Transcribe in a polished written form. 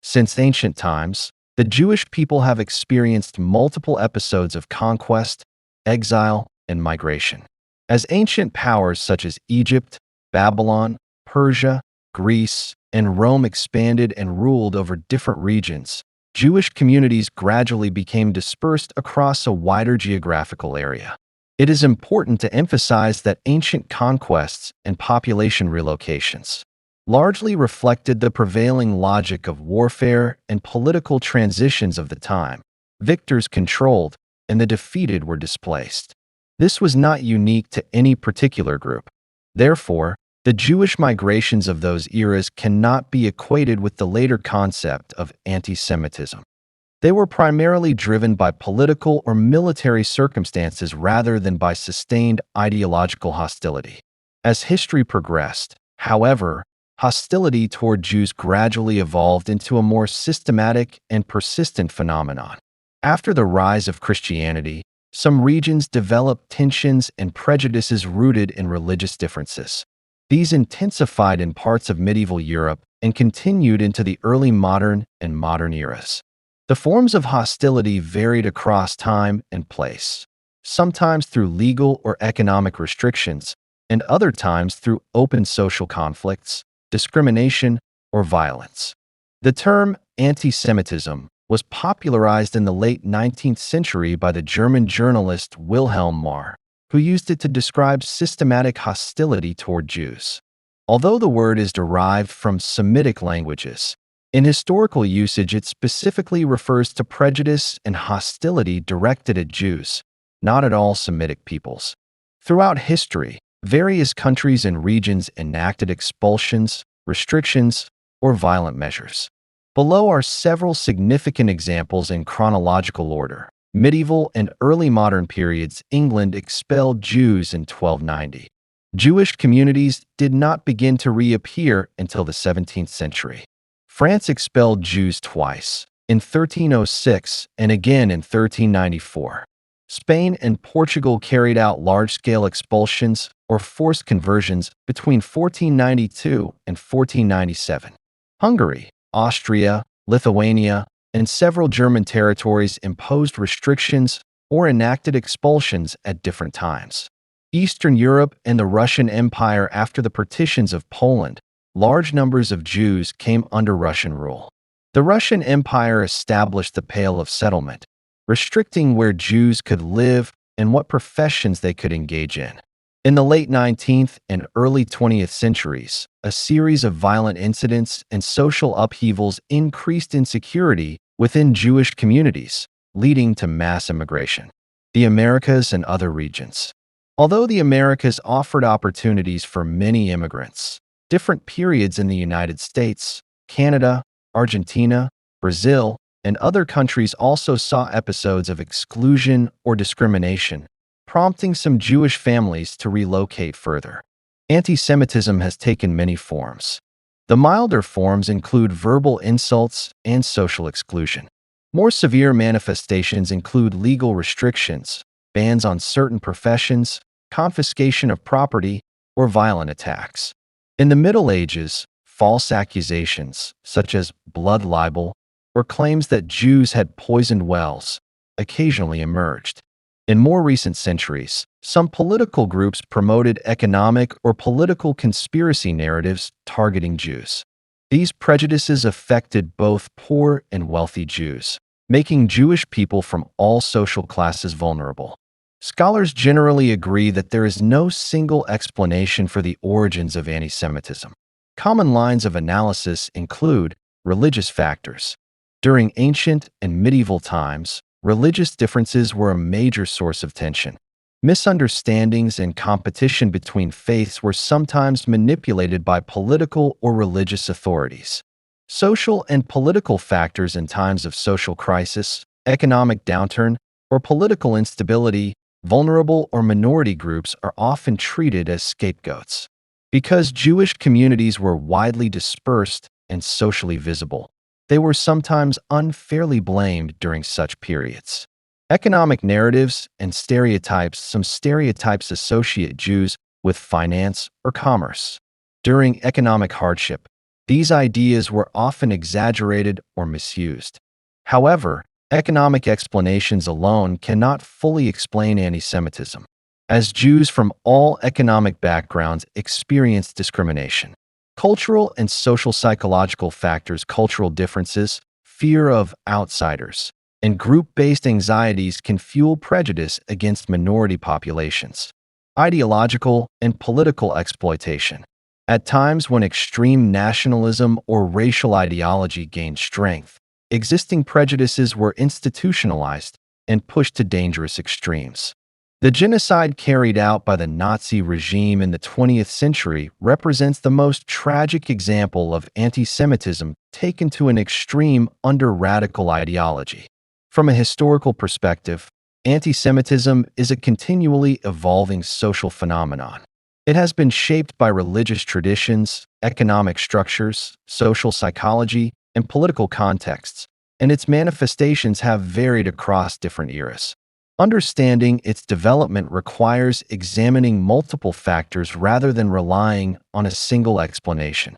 Since ancient times, the Jewish people have experienced multiple episodes of conquest, exile, and migration. As ancient powers such as Egypt, Babylon, Persia, Greece, and Rome expanded and ruled over different regions, Jewish communities gradually became dispersed across a wider geographical area. It is important to emphasize that ancient conquests and population relocations largely reflected the prevailing logic of warfare and political transitions of the time. Victors controlled, and the defeated were displaced. This was not unique to any particular group. Therefore, the Jewish migrations of those eras cannot be equated with the later concept of antisemitism. They were primarily driven by political or military circumstances rather than by sustained ideological hostility. As history progressed, however, hostility toward Jews gradually evolved into a more systematic and persistent phenomenon. After the rise of Christianity, some regions developed tensions and prejudices rooted in religious differences. These intensified in parts of medieval Europe and continued into the early modern and modern eras. The forms of hostility varied across time and place, sometimes through legal or economic restrictions, and other times through open social conflicts, discrimination, or violence. The term antisemitism was popularized in the late 19th century by the German journalist Wilhelm Marr, who used it to describe systematic hostility toward Jews. Although the word is derived from Semitic languages, in historical usage it specifically refers to prejudice and hostility directed at Jews, not at all Semitic peoples. Throughout history, various countries and regions enacted expulsions, restrictions, or violent measures. Below are several significant examples in chronological order. Medieval and early modern periods, England expelled Jews in 1290. Jewish communities did not begin to reappear until the 17th century. France expelled Jews twice, in 1306 and again in 1394. Spain and Portugal carried out large-scale expulsions or forced conversions between 1492 and 1497. Hungary, Austria, Lithuania, and several German territories imposed restrictions or enacted expulsions at different times. Eastern Europe and the Russian Empire after the partitions of Poland, large numbers of Jews came under Russian rule. The Russian Empire established the Pale of Settlement, restricting where Jews could live and what professions they could engage in. In the late 19th and early 20th centuries, a series of violent incidents and social upheavals increased insecurity within Jewish communities, leading to mass immigration. The Americas and other regions. Although the Americas offered opportunities for many immigrants, different periods in the United States, Canada, Argentina, Brazil, and other countries also saw episodes of exclusion or discrimination, prompting some Jewish families to relocate further. Antisemitism has taken many forms. The milder forms include verbal insults and social exclusion. More severe manifestations include legal restrictions, bans on certain professions, confiscation of property, or violent attacks. In the Middle Ages, false accusations, such as blood libel, or claims that Jews had poisoned wells, occasionally emerged. In more recent centuries, some political groups promoted economic or political conspiracy narratives targeting Jews. These prejudices affected both poor and wealthy Jews, making Jewish people from all social classes vulnerable. Scholars generally agree that there is no single explanation for the origins of antisemitism. Common lines of analysis include religious factors. During ancient and medieval times, religious differences were a major source of tension. Misunderstandings and competition between faiths were sometimes manipulated by political or religious authorities. Social and political factors in times of social crisis, economic downturn, or political instability, vulnerable or minority groups are often treated as scapegoats. Because Jewish communities were widely dispersed and socially visible, they were sometimes unfairly blamed during such periods. Economic narratives and stereotypes. Some stereotypes associate Jews with finance or commerce. During economic hardship, These ideas were often exaggerated or misused. However, economic explanations alone cannot fully explain antisemitism, as Jews from all economic backgrounds experience discrimination. Cultural and social psychological factors, cultural differences, fear of outsiders, and group-based anxieties can fuel prejudice against minority populations. Ideological and political exploitation. At times when extreme nationalism or racial ideology gained strength, existing prejudices were institutionalized and pushed to dangerous extremes. The genocide carried out by the Nazi regime in the 20th century represents the most tragic example of anti-Semitism taken to an extreme under radical ideology. From a historical perspective, anti-Semitism is a continually evolving social phenomenon. It has been shaped by religious traditions, economic structures, social psychology, and political contexts, and its manifestations have varied across different eras. Understanding its development requires examining multiple factors rather than relying on a single explanation.